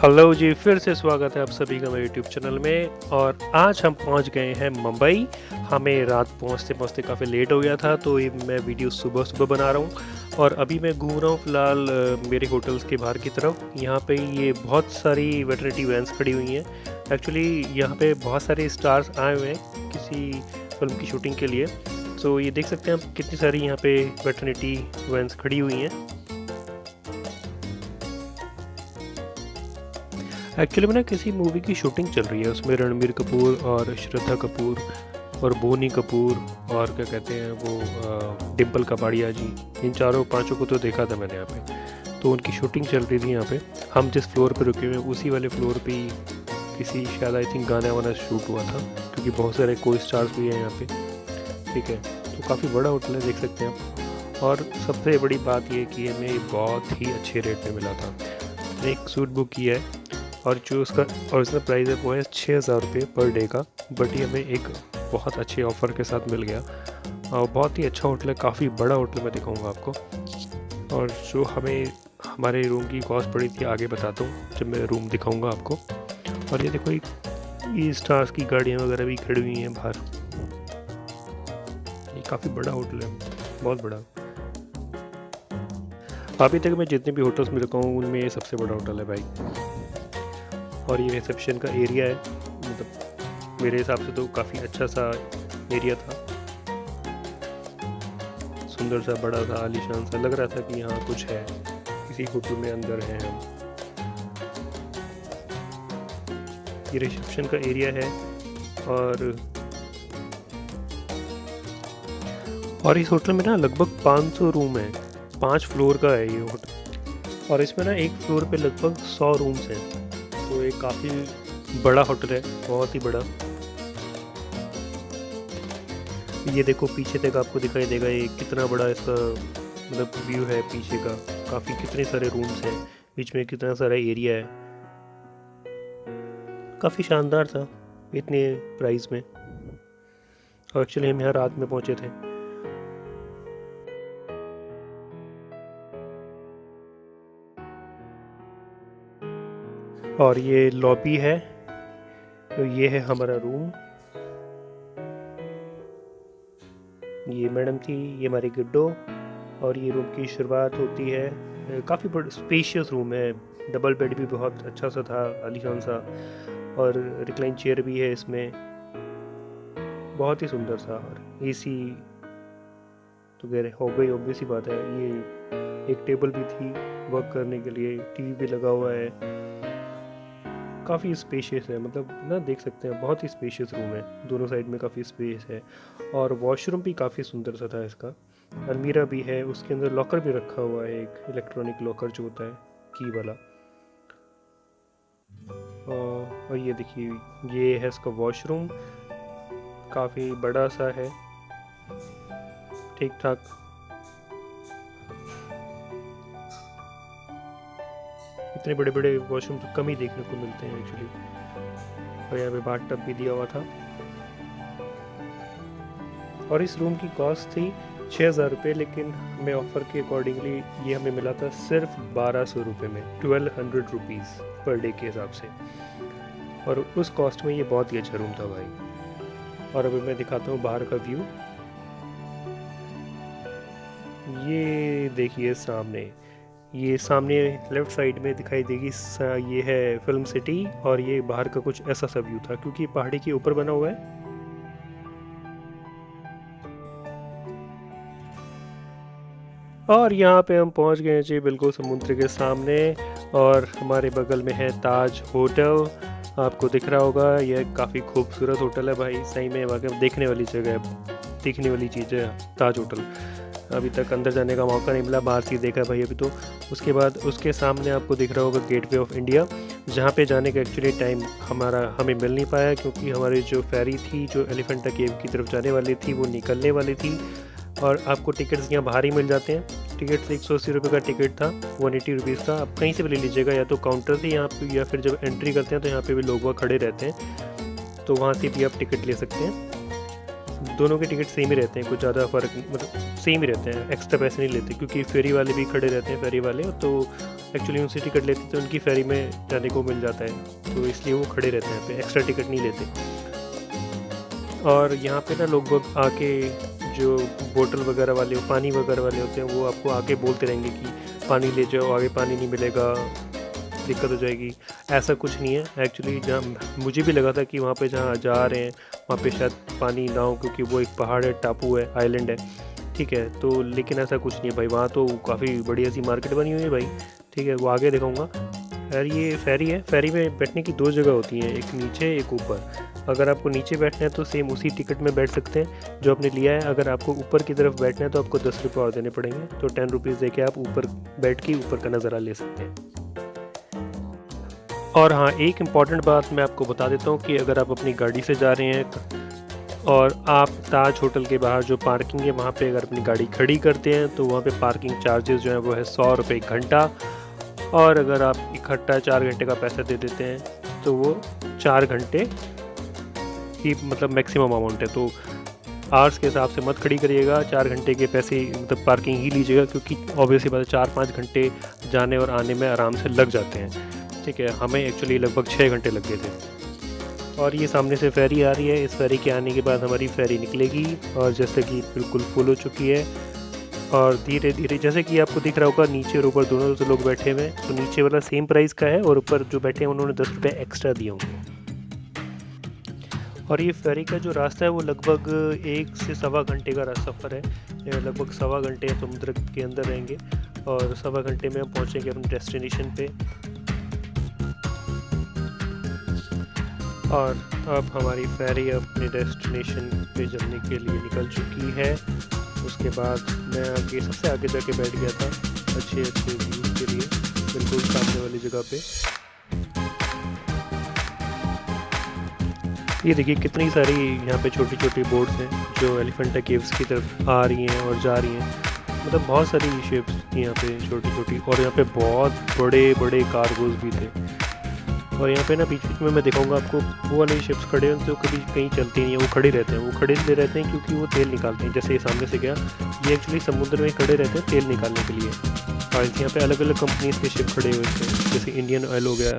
Hello जी, फिर से स्वागत है आप सभी का मेरे यूट्यूब चैनल में। और आज हम पहुंच गए हैं मुंबई। हमें रात पहुंचते पहुंचते काफ़ी लेट हो गया था, तो ये मैं वीडियो सुबह सुबह बना रहा हूं। और अभी मैं घूम रहा हूं फ़िलहाल मेरे होटल्स के बाहर की तरफ। यहाँ पे ये बहुत सारी वेटरनिटी वैन्स खड़ी हुई हैं। एक्चुअली यहाँ पे बहुत सारे स्टार्स आए हुए हैं किसी फिल्म की शूटिंग के लिए। तो ये देख सकते हैं आप कितनी सारी यहाँ पे वेटरनिटी वैन्स खड़ी हुई हैं। एक्चुअली में ना किसी मूवी की शूटिंग चल रही है, उसमें रणबीर कपूर और श्रद्धा कपूर और बोनी कपूर और क्या कहते हैं वो डिम्पल कपाड़िया जी, इन चारों पांचों को तो देखा था मैंने यहाँ पे। तो उनकी शूटिंग चल रही थी यहाँ पे। हम जिस फ्लोर पे रुके हुए हैं उसी वाले फ्लोर पे ही किसी शायद आई थिंक गाना वाना शूट हुआ था, क्योंकि बहुत सारे को स्टार्स भी हैं यहाँ पे। ठीक है, तो काफ़ी बड़ा होटल है, देख सकते हैं आप। और सबसे बड़ी बात ये कि हमें बहुत ही अच्छे रेट में मिला था। मैंने एक सूट बुक किया है और जो उसका ओरिजिनल प्राइस है वो है 6,000 रुपये पर डे का, बट ये हमें एक बहुत अच्छे ऑफ़र के साथ मिल गया। और बहुत ही अच्छा होटल है, काफ़ी बड़ा होटल मैं दिखाऊंगा आपको। और जो हमें हमारे रूम की कॉस्ट पड़ी थी आगे बताता हूँ जब मैं रूम दिखाऊंगा आपको। और ये देखो ये स्टार्स की गाड़ियाँ वगैरह भी खड़ी हुई हैं बाहर। ये काफ़ी बड़ा होटल है, बहुत बड़ा। अभी तक मैं जितने भी होटल्स में रुका हूँ उनमें ये सबसे बड़ा होटल है भाई। और ये रिसेप्शन का एरिया है, मतलब मेरे हिसाब से तो काफ़ी अच्छा सा एरिया था। सुंदर सा, बड़ा सा, आलीशान सा लग रहा था कि यहाँ कुछ है, किसी होटल में अंदर हैं हम। ये रिसेप्शन का एरिया है। और इस होटल में ना लगभग 500 रूम हैं। 5 फ्लोर का है ये होटल, और इसमें ना एक फ्लोर पे लगभग 100 रूम्स हैं। तो ये काफ़ी बड़ा होटल है, बहुत ही बड़ा। ये देखो पीछे तक आपको दिखाई देगा ये कितना बड़ा इसका मतलब व्यू है पीछे का। काफ़ी कितने सारे रूम्स हैं, बीच में कितना सारा एरिया है। काफ़ी शानदार था इतने प्राइस में। और एक्चुअली हम यहाँ रात में पहुँचे थे। और ये लॉबी है, तो ये है हमारा रूम। ये मैडम थी, ये हमारी गुड्डो। और ये रूम की शुरुआत होती है, काफ़ी बड़ा स्पेशियस रूम है। डबल बेड भी बहुत अच्छा सा था, आलीशान सा। और रिक्लाइन चेयर भी है इसमें, बहुत ही सुंदर सा। और एसी तो कह रहे हो गई, ऑब्वियस सी बात है। ये एक टेबल भी थी वर्क करने के लिए, टीवी भी लगा हुआ है। काफ़ी स्पेशियस है, मतलब ना देख सकते हैं बहुत ही स्पेशियस रूम है। दोनों साइड में काफ़ी स्पेस है। और वॉशरूम भी काफ़ी सुंदर सा था इसका। अलमीरा भी है, उसके अंदर लॉकर भी रखा हुआ है, एक इलेक्ट्रॉनिक लॉकर जो होता है की वाला। और ये देखिए, ये है इसका वॉशरूम, काफ़ी बड़ा सा है, ठीक ठाक। इतने बड़े बड़े वॉशरूम तो कम ही देखने को मिलते हैं एक्चुअली। और यहाँ पे बाथ टब भी दिया हुआ था। और इस रूम की कॉस्ट थी 6,000 रुपये, लेकिन हमें ऑफ़र के अकॉर्डिंगली ये हमें मिला था सिर्फ 1,200 रुपये में, 1,200 रुपीज़ पर डे के हिसाब से। और उस कॉस्ट में ये बहुत ही अच्छा रूम था भाई। और अभी मैं दिखाता हूँ बाहर का व्यू। ये देखिए सामने, ये सामने लेफ्ट साइड में दिखाई देगी ये है फिल्म सिटी। और ये बाहर का कुछ ऐसा सा व्यू था, क्योंकि पहाड़ी के ऊपर बना हुआ है। और यहाँ पे हम पहुँच गए जी बिल्कुल समुद्र के सामने। और हमारे बगल में है ताज होटल, आपको दिख रहा होगा। यह काफ़ी खूबसूरत होटल है भाई, सही में वाकई देखने वाली जगह है, देखने वाली चीज़ है ताज होटल। अभी तक अंदर जाने का मौका नहीं मिला, बाहर से देखा भाई अभी तो। उसके बाद उसके सामने आपको दिख रहा होगा गेटवे ऑफ इंडिया, जहाँ पे जाने का एक्चुअली टाइम हमें मिल नहीं पाया, क्योंकि हमारी जो फेरी थी जो एलिफेंटा केव की तरफ जाने वाली थी वो निकलने वाली थी। और आपको टिकट्स यहाँ बाहर ही मिल जाते हैं। टिकट 180 रुपये का टिकट था, 180 रुपीज़ का। आप कहीं से भी ले लीजिएगा, या तो काउंटर से यहाँ पे, या फिर जब एंट्री करते हैं तो यहाँ पे भी लोग वहाँ खड़े रहते हैं, तो वहाँ से भी आप टिकट ले सकते हैं। दोनों के टिकट सेम ही रहते हैं, कुछ ज़्यादा फ़र्क मतलब सेम ही रहते हैं, एक्स्ट्रा पैसे नहीं लेते क्योंकि फेरी वाले भी खड़े रहते हैं, फेरी वाले तो एक्चुअली उनसे टिकट लेते तो उनकी फेरी में जाने को मिल जाता है, तो इसलिए वो खड़े रहते हैं यहाँ पे, एक्स्ट्रा टिकट नहीं लेते। और यहाँ पे ना लोग आके जो बोतल वगैरह वाले पानी वगैरह वाले होते हैं वो आपको आके बोलते रहेंगे कि पानी ले जाओ, आगे पानी नहीं मिलेगा, दिक्कत हो जाएगी। ऐसा कुछ नहीं है एक्चुअली। जहाँ मुझे भी लगा था कि वहाँ पे जहाँ जा रहे हैं वहाँ पे शायद पानी ना हो क्योंकि वो एक पहाड़ है, टापू है, आइलैंड है, ठीक है। तो लेकिन ऐसा कुछ नहीं है भाई, वहाँ तो काफ़ी बढ़िया सी मार्केट बनी हुई है भाई, ठीक है। वो आगे दिखाऊंगा। यार ये फेरी है, फेरी में बैठने की 2 जगह होती हैं, एक नीचे एक ऊपर। अगर आपको नीचे बैठना है तो सेम उसी टिकट में बैठ सकते हैं जो आपने लिया है। अगर आपको ऊपर की तरफ बैठना है तो आपको 10 रुपये और देने पड़ेंगे, तो 10 रुपीज़ दे के आप ऊपर बैठ के ऊपर का नज़ारा ले सकते हैं। और हाँ, एक इम्पॉर्टेंट बात मैं आपको बता देता हूँ कि अगर आप अपनी गाड़ी से जा रहे हैं और आप ताज होटल के बाहर जो पार्किंग है वहाँ पे अगर अपनी गाड़ी खड़ी करते हैं तो वहाँ पे पार्किंग चार्जेस जो है वो है 100 रुपये घंटा। और अगर आप इकट्ठा 4 घंटे का पैसा दे देते हैं तो वो 4 घंटे ही मतलब मैक्सिमम अमाउंट है। तो आवर्स के हिसाब से मत खड़ी करिएगा, 4 घंटे के पैसे मतलब पार्किंग ही लीजिएगा क्योंकि ऑब्वियसली बात है 4-5 घंटे जाने और आने में आराम से लग जाते हैं, ठीक है। हमें एक्चुअली लगभग 6 घंटे लग गए थे। और ये सामने से फेरी आ रही है, इस फेरी के आने के बाद हमारी फेरी निकलेगी और जैसे कि बिल्कुल फुल हो चुकी है। और धीरे धीरे जैसे कि आपको दिख रहा होगा नीचे और ऊपर दोनों से लोग बैठे हुए हैं, तो नीचे वाला सेम प्राइस का है और ऊपर जो बैठे हैं उन्होंने 10 रुपये एक्स्ट्रा दिए होंगे। और ये फेरी का जो रास्ता है वो लगभग 1 से सवा घंटे का सफ़र है, लगभग सवा घंटे समुद्र के अंदर रहेंगे और सवा घंटे में हम पहुँचेंगे अपने डेस्टिनेशन पे। और अब हमारी फेरी अपने डेस्टिनेशन पे जाने के लिए निकल चुकी है। उसके बाद मैं आगे सबसे आगे जाके बैठ गया था अच्छे व्यूज़ के लिए, बिल्कुल सामने वाली जगह पे। ये देखिए कितनी सारी यहाँ पे छोटी छोटी बोट्स हैं जो एलिफेंटा केव्स की तरफ आ रही हैं और जा रही हैं, मतलब बहुत सारी शिप्स यहाँ पे छोटी छोटी। और यहाँ पे बहुत बड़े बड़े कार्गोज भी थे। और यहाँ पे ना बीच बीच में मैं दिखाऊंगा आपको, वो वाले शिप्स खड़े हैं तो कभी कहीं चलती नहीं है, वो खड़े रहते हैं। वो खड़े इसलिए रहते हैं क्योंकि वो तेल निकालते हैं। जैसे ये सामने से गया, ये एक्चुअली समुद्र में खड़े रहते हैं तेल निकालने के लिए। और यहाँ पे अलग अलग कंपनीज़ के शिप खड़े हुए थे, जैसे इंडियन ऑयल हो गया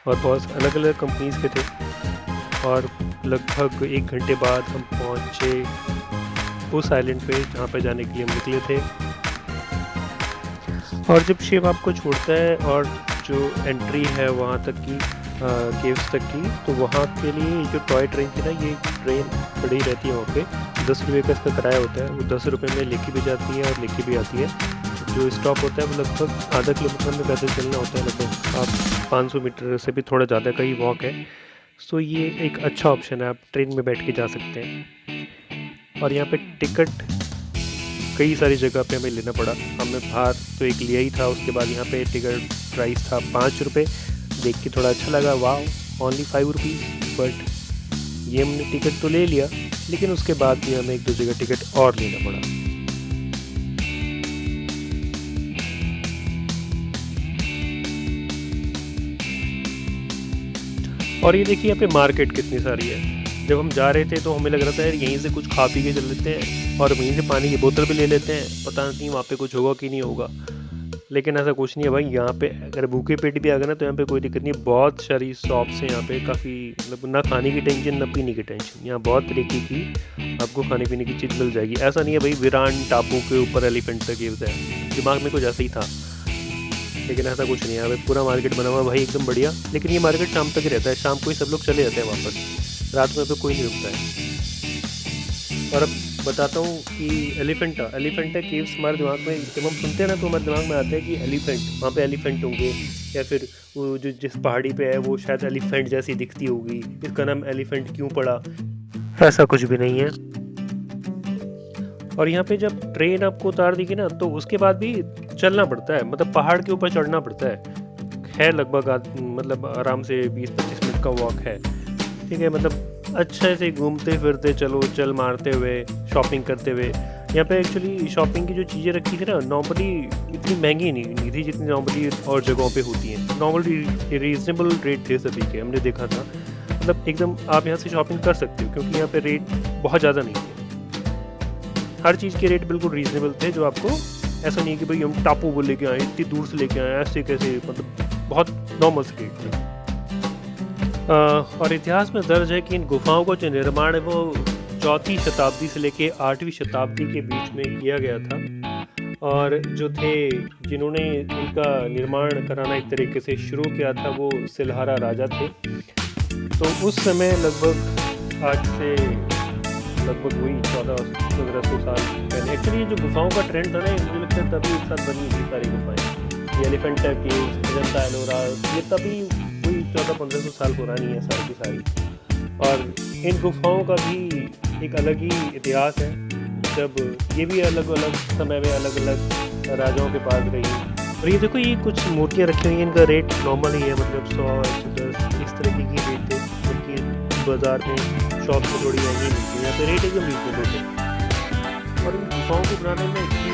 और बहुत अलग अलग कंपनीज़ के थे। और लगभग 1 घंटे बाद हम पहुँचे उस आइलैंड पे जहाँ पे जाने के लिए हम निकले थे। और जब शिप आपको छोड़ता है और जो एंट्री है वहाँ तक की केव्स तक की, तो वहाँ के लिए जो टॉय ट्रेन थी ना, ये ट्रेन खड़ी रहती है वहाँ पे। 10 रुपये का इसका किराया होता है, वो 10 रुपये में लेके भी जाती है और लेके भी आती है। जो स्टॉप होता है वो लगभग आधा किलोमीटर में पैदल चलना होता है, लगभग आप 500 मीटर से भी थोड़ा ज़्यादा का ही वॉक है। सो ये एक अच्छा ऑप्शन है, आप ट्रेन में बैठ के जा सकते हैं। और यहाँ पे टिकट कई सारी जगह पे हमें लेना पड़ा, हमें बाहर तो एक लिया ही था। उसके बाद यहाँ पे टिकट प्राइस था 5 रुपये, देख के थोड़ा अच्छा लगा, वाह ओनली 5 रुपीज़। बट ये हमने टिकट तो ले लिया, लेकिन उसके बाद भी हमें 1-2 जगह टिकट और लेना पड़ा। और ये देखिए यहाँ पे मार्केट कितनी सारी है। जब हम जा रहे थे तो हमें लग रहा था यार यहीं से कुछ खा पी के चल लेते हैं और वहीं से पानी की बोतल भी ले लेते हैं, पता नहीं वहाँ पे कुछ होगा कि नहीं होगा। लेकिन ऐसा कुछ नहीं है भाई, यहाँ पे अगर भूखे पेट भी आ गए ना तो यहाँ पे कोई दिक्कत नहीं। बहुत सारी शॉप्स हैं यहाँ पे, काफ़ी मतलब ना खाने की टेंशन ना पीने की टेंशन, यहाँ बहुत तरीके की आपको खाने पीने की चीज़ मिल जाएगी। ऐसा नहीं है भाई विरान टापू के ऊपर एलिफेंटा केव्स है, दिमाग में कुछ ऐसा ही था, लेकिन ऐसा कुछ नहीं है। यहाँ पे पूरा मार्केट बना हुआ भाई एकदम बढ़िया। लेकिन ये मार्केट शाम तक ही रहता है, शाम को ही सब लोग चले जाते हैं वापस, रात में पे कोई नहीं रुकता है। और अब बताता हूँ कि एलिफेंटा केव्स हमारे दिमाग में जब हम सुनते हैं ना तो हमारे दिमाग में आता है कि एलिफेंट, वहाँ पे एलिफेंट होंगे या फिर वो जो जिस पहाड़ी पे है वो शायद एलिफेंट जैसी दिखती होगी, इसका नाम एलिफेंट क्यों पड़ा। ऐसा कुछ भी नहीं है। और यहाँ पे जब ट्रेन आपको उतार देगी ना तो उसके बाद भी चलना पड़ता है, मतलब पहाड़ के ऊपर चढ़ना पड़ता है लगभग मतलब आराम से 20-25 मिनट का वॉक है, ठीक है। मतलब अच्छे से घूमते फिरते चलो, चल मारते हुए, शॉपिंग करते हुए। यहाँ पे एक्चुअली शॉपिंग की जो चीज़ें रखी थी ना नॉर्मली इतनी महंगी नहीं थी जितनी नॉर्मली और जगहों पे होती हैं। नॉर्मली रीजनेबल रेट थे सभी के, हमने देखा था। मतलब एकदम आप यहाँ से शॉपिंग कर सकते हो क्योंकि यहाँ पे रेट बहुत ज़्यादा नहीं थे। हर चीज़ के रेट बिल्कुल रीज़नेबल थे, जो आपको ऐसा नहीं है कि भाई हम टापू वो लेके आए, इतनी दूर से लेके आए, ऐसे कैसे, मतलब बहुत नॉर्मल से रेट थे। और इतिहास में दर्ज है कि इन गुफाओं का जो निर्माण है वो 4वीं शताब्दी से लेके 8वीं शताब्दी के बीच में किया गया था। और जो थे जिन्होंने इनका निर्माण कराना एक तरीके से शुरू किया था वो सिलहारा राजा थे। तो उस समय लगभग आज से लगभग वही 1400-1500 साल पहले एक्चुअली जो गुफाओं का ट्रेंड था ना, मुझे लगता है तभी एक साथ बनी थी सारी गुफाएं। ये एलिफेंटा केव्स, अजंता एलोरा, ये तभी कोई 1400-1500 साल पुरानी है सारी की सारी। और इन गुफाओं का भी एक अलग ही इतिहास है, जब ये भी अलग अलग समय में अलग अलग राजाओं के पास रही। और ये देखो, ये कुछ मूर्तियाँ रखी हुई हैं, इनका रेट नॉर्मल ही है, मतलब 100-110 इस तरह की रेट है, जबकि बाज़ार में शॉप में थोड़ी महंगी मिलती है, यहाँ पे रेट एकदम रीजनेबल है। और इन गुफाओं को बनाने में कई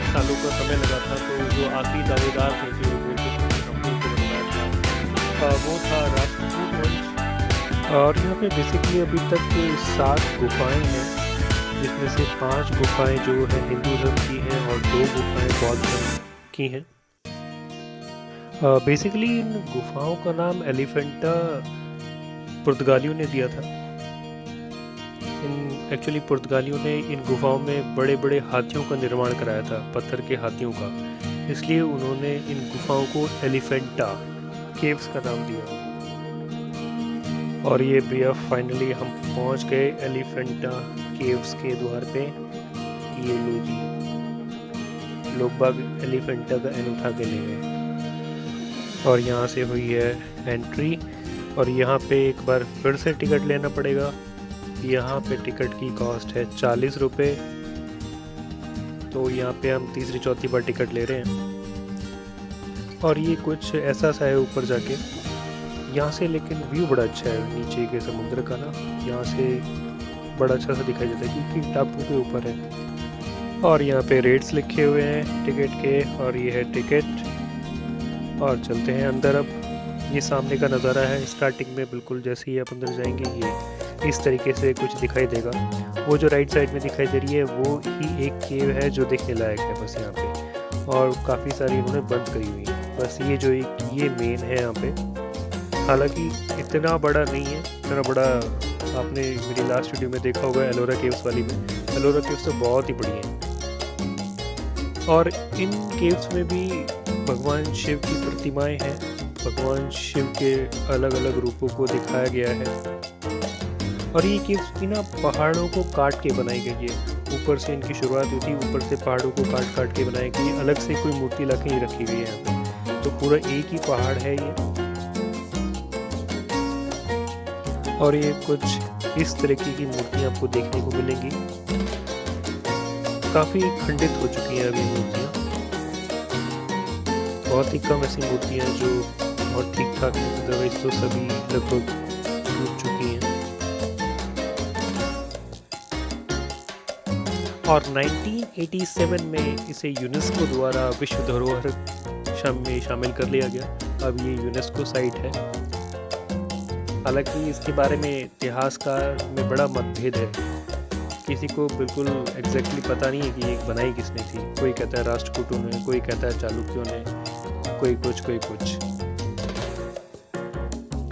सालों का समय लगा था। तो जो आखिरी दावेदार थे जो कंपनी को बनवाया था वो था राष्ट्रकूट वंश। और यहाँ पे बेसिकली अभी तक 7 गुफाएं हैं, जिसमें से 5 गुफाएं जो है हिंदू धर्म की हैं और 2 गुफाएं बौद्ध धर्म की हैं। बेसिकली इन गुफाओं का नाम एलिफेंटा पुर्तगालियों ने दिया था। एक्चुअली पुर्तगालियों ने इन गुफाओं में बड़े बड़े हाथियों का निर्माण कराया था, पत्थर के हाथियों का, इसलिए उन्होंने इन गुफाओं को एलिफेंटा केव्स का नाम दिया। और ये भैया फाइनली हम पहुंच गए एलिफेंटा केव्स के द्वार पे। ये लो जी, लोग बाग एलिफेंटा का एन उठा के ले गए और यहाँ से हुई है एंट्री। और यहाँ पे एक बार फिर से टिकट लेना पड़ेगा। यहाँ पे टिकट की कॉस्ट है 40 रुपये। तो यहाँ पे हम तीसरी चौथी बार टिकट ले रहे हैं। और ये कुछ ऐसा सा है ऊपर जाके, यहाँ से लेकिन व्यू बड़ा अच्छा है नीचे के समुद्र का ना, यहाँ से बड़ा अच्छा सा दिखाई देता है क्योंकि टापू के ऊपर है। और यहाँ पे रेट्स लिखे हुए हैं टिकट के, और ये है टिकट। और चलते हैं अंदर। अब ये सामने का नज़ारा है स्टार्टिंग में, बिल्कुल जैसे ही आप अंदर जाएंगे ये इस तरीके से कुछ दिखाई देगा। वो जो राइट साइड में दिखाई दे रही है वो ही एक केव है जो देखने लायक है बस यहाँ पे, और काफ़ी सारी इन्होंने बंद करी हुई है। बस ये जो एक ये मेन है यहाँ पे, हालांकि इतना बड़ा नहीं है, इतना बड़ा आपने मेरी लास्ट वीडियो में देखा होगा एलोरा केव्स वाली में। एलोरा केव्स तो बहुत ही बड़ी हैं। और इन केव्स में भी भगवान शिव की प्रतिमाएं हैं। भगवान शिव के अलग अलग रूपों को दिखाया गया है। और ये केव्स की ना पहाड़ों को काट के बनाई गई है। ऊपर से इनकी शुरुआत हुई थी, ऊपर से पहाड़ों को काट काट के बनाई गई, अलग से कोई मूर्ति ला के नहीं रखी गई है यहाँ पे। तो पूरा एक ही पहाड़ है ये। और ये कुछ इस तरीके की मूर्तियाँ आपको देखने को मिलेंगी। काफ़ी खंडित हो चुकी हैं अभी मूर्तियाँ, बहुत ही कम ऐसी मूर्तियाँ जो बहुत ठीक ठाक हैं, अदरवाइज तो सभी लगभग टूट चुकी हैं। और 1987 में इसे यूनेस्को द्वारा विश्व धरोहर में शामिल कर लिया गया। अब ये यूनेस्को साइट है। हालांकि इसके बारे में इतिहासकार में बड़ा मतभेद है, किसी को बिल्कुल एग्जैक्टली पता नहीं है कि ये बनाई किसने थी। कोई कहता है राष्ट्रकूटों ने, कोई कहता है चालुक्यों ने, कोई कुछ।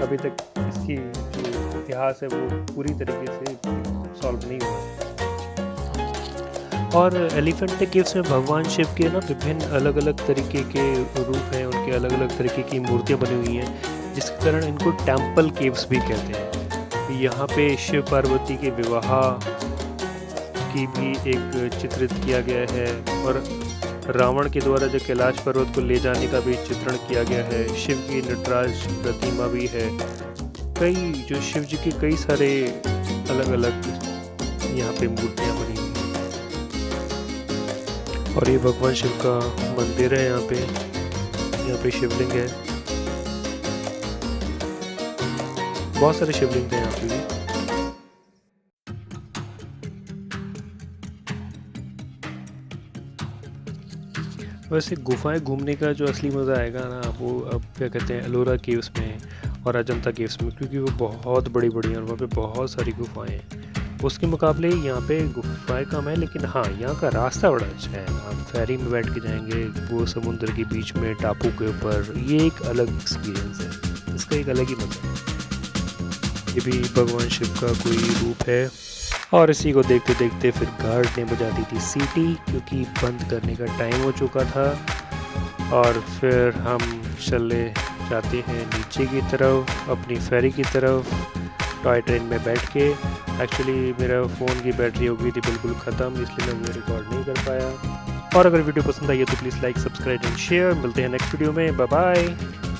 अभी तक इसकी जो इतिहास है वो पूरी तरीके से सॉल्व नहीं हुआ। और एलिफेंटा केव्स में भगवान शिव के ना विभिन्न अलग अलग तरीके के रूप हैं, उनके अलग अलग तरीके की मूर्तियाँ बनी हुई हैं, जिसके कारण इनको टेम्पल केव्स भी कहते हैं। यहाँ पे शिव पार्वती के विवाह की भी एक चित्रित किया गया है, और रावण के द्वारा जो कैलाश पर्वत को ले जाने का भी चित्रण किया गया है। शिव की नटराज प्रतिमा भी है। कई जो शिव जी के कई सारे अलग अलग यहाँ पे मूर्तियाँ बनी हुई हैं। और ये भगवान शिव का मंदिर है। यहाँ पे शिवलिंग है, बहुत सारे शिवलिंग थे यहाँ पे भी। वैसे गुफाएं घूमने का जो असली मज़ा आएगा ना, वो अब क्या कहते हैं एलोरा केव्स में और अजंता केव्स में, क्योंकि वो बहुत बड़ी बड़ी हैं और वहाँ पे बहुत सारी गुफाएं हैं। उसके मुकाबले यहाँ पे गुफाएं कम है, लेकिन हाँ यहाँ का रास्ता बड़ा अच्छा है। आप फेरी में बैठ के जाएंगे वो समुद्र के बीच में टापू के ऊपर, ये एक अलग एक्सपीरियंस है, इसका एक अलग ही मज़ा है। ये भी भगवान शिव का कोई रूप है। और इसी को देखते देखते फिर गार्ड ने बजा दी थी सीटी, क्योंकि बंद करने का टाइम हो चुका था। और फिर हम चले जाते हैं नीचे की तरफ, अपनी फेरी की तरफ, टॉय ट्रेन में बैठ के। एक्चुअली मेरा फ़ोन की बैटरी हो गई थी बिल्कुल ख़त्म, इसलिए मैं रिकॉर्ड नहीं कर पाया। और अगर वीडियो पसंद आई है तो please like, subscribe and share. मिलते हैं नेक्स्ट वीडियो में, बाय बाय।